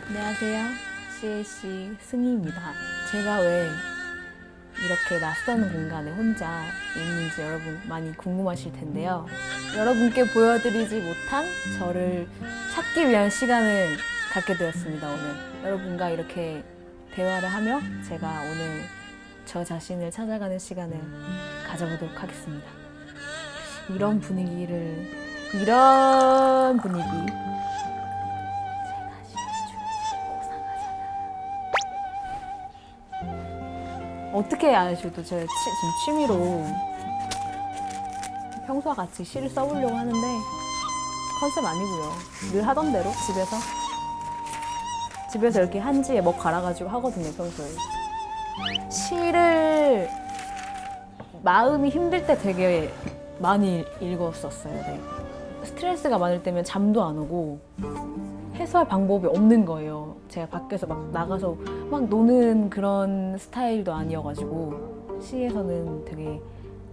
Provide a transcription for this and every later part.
안녕하세요. CAC 승희입니다. 제가 왜 이렇게 낯선 공간에 혼자 있는지 여러분 많이 궁금하실 텐데요. 여러분께 보여드리지 못한 저를 찾기 위한 시간을 갖게 되었습니다, 오늘. 여러분과 이렇게 대화를 하며 제가 오늘 저 자신을 찾아가는 시간을 가져보도록 하겠습니다. 이런 분위기 어떻게 아셔도 제가 지금 취미로 평소와 같이 시를 써보려고 하는데 컨셉 아니고요. 늘 하던 대로 집에서 이렇게 한지에 먹 갈아가지고 하거든요, 평소에. 시를 마음이 힘들 때 되게 많이 읽었었어요. 네. 스트레스가 많을 때면 잠도 안 오고 해소할 방법이 없는 거예요. 제가 밖에서 막 나가서 막 노는 그런 스타일도 아니어가지고 시에서는 되게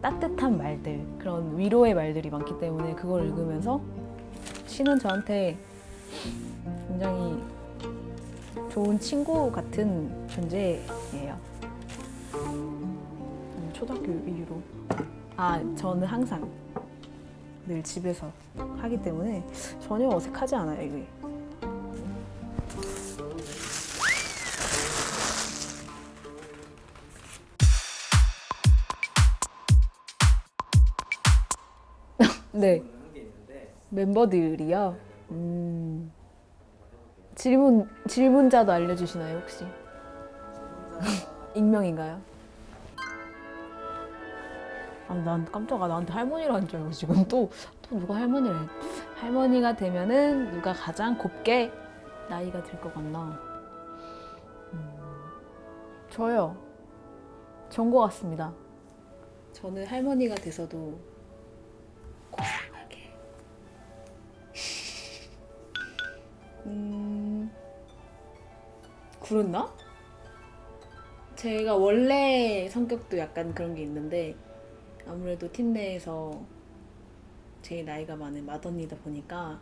따뜻한 말들, 그런 위로의 말들이 많기 때문에 그걸 읽으면서 시는 저한테 굉장히 좋은 친구 같은 존재예요. 초등학교 이후로. 저는 항상 늘 집에서 하기 때문에 전혀 어색하지 않아요, 이게. 네. 멤버들이요. 질문자도 알려주시나요, 혹시? 익명인가요? 난 깜짝아, 나한테 할머니라는 줄 알고 지금 또 누가 할머니래. 할머니가 되면은 누가 가장 곱게 나이가 들 것 같나? 저요. 전 것 같습니다. 저는 할머니가 돼서도 고상하게. 그랬나? 제가 원래 성격도 약간 그런 게 있는데 아무래도 팀 내에서 제일 나이가 많은 맏언니다 보니까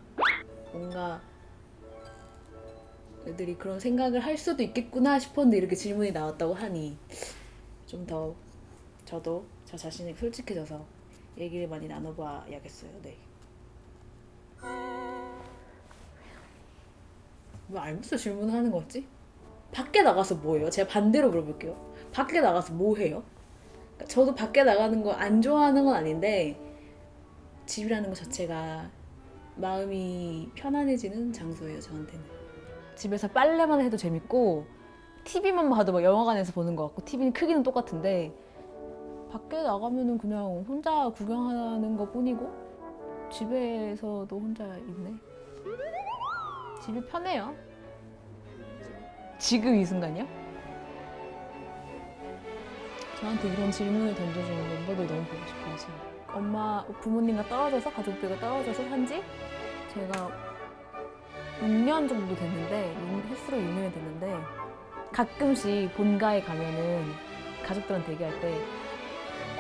뭔가 애들이 그런 생각을 할 수도 있겠구나 싶었는데 이렇게 질문이 나왔다고 하니 좀 더 저도 저 자신에게 솔직해져서 얘기를 많이 나눠봐야겠어요. 네. 왜 알면서 질문하는 거지? 밖에 나가서 뭐 해요? 제가 반대로 물어볼게요. 밖에 나가서 뭐 해요? 저도 밖에 나가는 거 안 좋아하는 건 아닌데 집이라는 것 자체가 마음이 편안해지는 장소예요, 저한테는. 집에서 빨래만 해도 재밌고 TV만 봐도 막 영화관에서 보는 것 같고 TV는 크기는 똑같은데 밖에 나가면은 그냥 혼자 구경하는 것 뿐이고 집에서도 혼자 있네. 집이 편해요. 지금 이 순간이요? 저한테 이런 질문을 던져주는 멤버들 너무 보고 싶어요, 지금. 부모님과 떨어져서, 가족들과 떨어져서 산지 제가 6년 정도 됐는데, 횟수로 6년이 됐는데, 가끔씩 본가에 가면은 가족들한테 얘기할 때,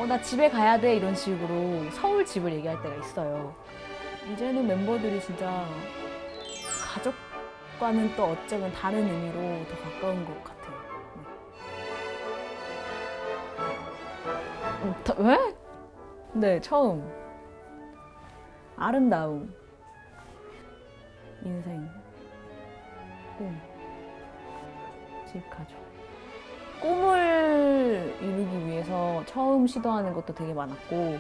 나 집에 가야 돼, 이런 식으로 서울 집을 얘기할 때가 있어요. 이제는 멤버들이 진짜 가족과는 또 어쩌면 다른 의미로 더 가까운 것 같아요. 왜? 네, 처음. 아름다움. 인생. 꿈. 집, 가족. 꿈을 이루기 위해서 처음 시도하는 것도 되게 많았고,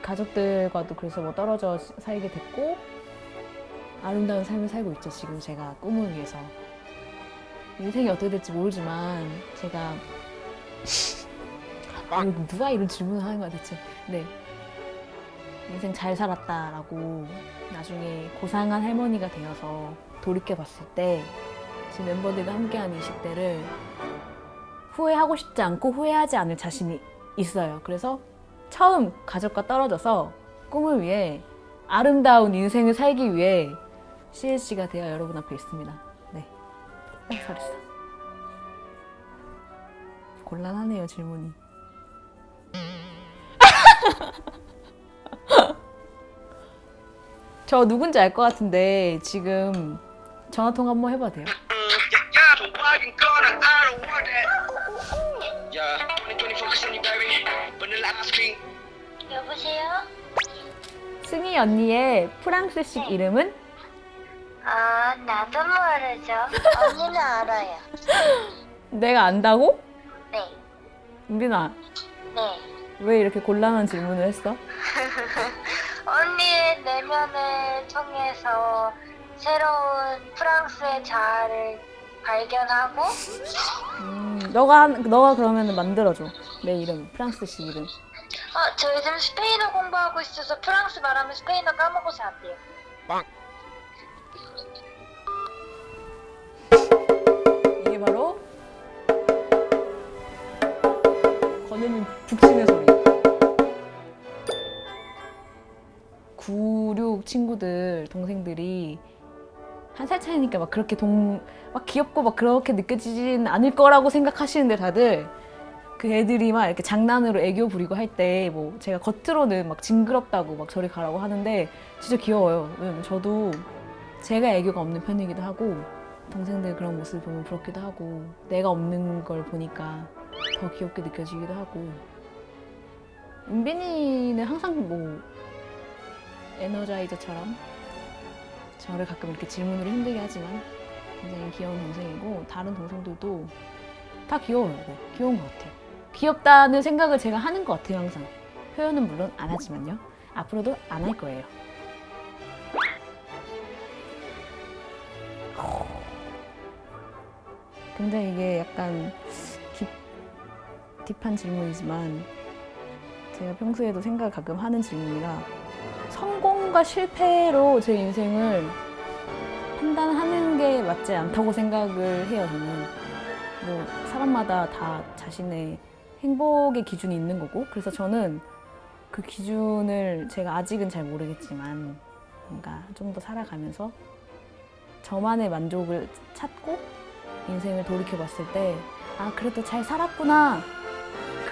가족들과도 그래서 뭐 떨어져 살게 됐고, 아름다운 삶을 살고 있죠, 지금 제가 꿈을 위해서. 인생이 어떻게 될지 모르지만, 제가 누가 이런 질문을 하는 거야 대체. 네. 인생 잘 살았다라고 나중에 고상한 할머니가 되어서 돌이켜봤을 때 지금 멤버들과 함께하는 20대를 후회하고 싶지 않고 후회하지 않을 자신이 있어요. 그래서 처음 가족과 떨어져서 꿈을 위해 아름다운 인생을 살기 위해 CLC가 되어 여러분 앞에 있습니다. 네, 딱 잘했어. 곤란하네요, 질문이. 저 누군지 알 것 같은데 지금 전화통화 한번 해봐도 돼요? 여보세요? 승희 언니의 프랑스식 이름은? 아, 나도 모르죠. 언니는 알아요. 내가 안다고? 네, 은빈아, 네. 왜 이렇게 곤란한 질문을 했어? 언니의 내면을 통해서 새로운 프랑스의 자아를 발견하고, 너가 그러면 만들어줘. 내 이름, 프랑스식 이름. 저 요즘 스페인어 공부하고 있어서 프랑스 말하면 스페인어 까먹어서 안 돼요. 이게 바로 건우님 북치는 소리. 96 친구들, 동생들이 한 살 차이니까 막 그렇게 막 귀엽고 막 그렇게 느껴지진 않을 거라고 생각하시는데 다들 그 애들이 막 이렇게 장난으로 애교 부리고 할 때 뭐 제가 겉으로는 막 징그럽다고 막 저리 가라고 하는데 진짜 귀여워요. 왜냐면 저도 제가 애교가 없는 편이기도 하고 동생들 그런 모습을 보면 부럽기도 하고 내가 없는 걸 보니까 더 귀엽게 느껴지기도 하고 은빈이는 항상 뭐 에너자이저처럼 저를 가끔 이렇게 질문으로 힘들게 하지만 굉장히 귀여운 동생이고 다른 동생들도 다 귀여워요. 네, 귀여운 것 같아요. 귀엽다는 생각을 제가 하는 것 같아요. 항상 표현은 물론 안 하지만요. 앞으로도 안 할 거예요. 굉장히 이게 약간 딥한 질문이지만 제가 평소에도 생각을 가끔 하는 질문이라 성공과 실패로 제 인생을 판단하는 게 맞지 않다고 생각을 해요. 저는 뭐 사람마다 다 자신의 행복의 기준이 있는 거고 그래서 저는 그 기준을 제가 아직은 잘 모르겠지만 뭔가 좀 더 살아가면서 저만의 만족을 찾고 인생을 돌이켜봤을 때 아 그래도 잘 살았구나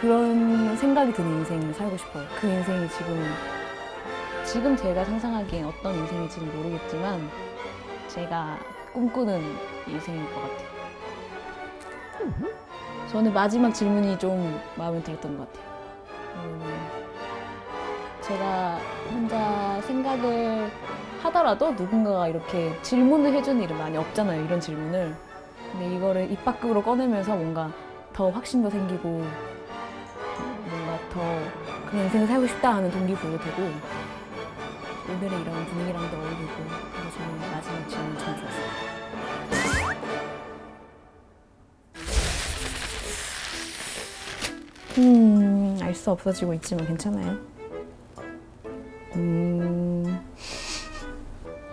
그런 생각이 드는 인생을 살고 싶어요. 그 인생이 지금 제가 상상하기엔 어떤 인생일지는 모르겠지만 제가 꿈꾸는 인생일 것 같아요. 저는 마지막 질문이 좀 마음에 들었던 것 같아요. 제가 혼자 생각을 하더라도 누군가가 이렇게 질문을 해주는 일은 많이 없잖아요. 이런 질문을. 근데 이거를 입 밖으로 꺼내면서 뭔가 더 확신도 생기고 뭔가 더 그런 인생을 살고 싶다 하는 동기부여도 되고 오늘의 이런 분위기랑도 어울리고 그래서 저는 마지막 질문 참 좋았어요. 알 수 없어지고 있지만 괜찮아요.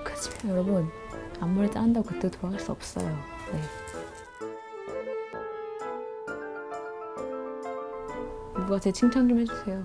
그렇지만 여러분 앞머리 짠다고 그때 돌아갈 수 없어요. 네. 누가 제 칭찬 좀 해주세요.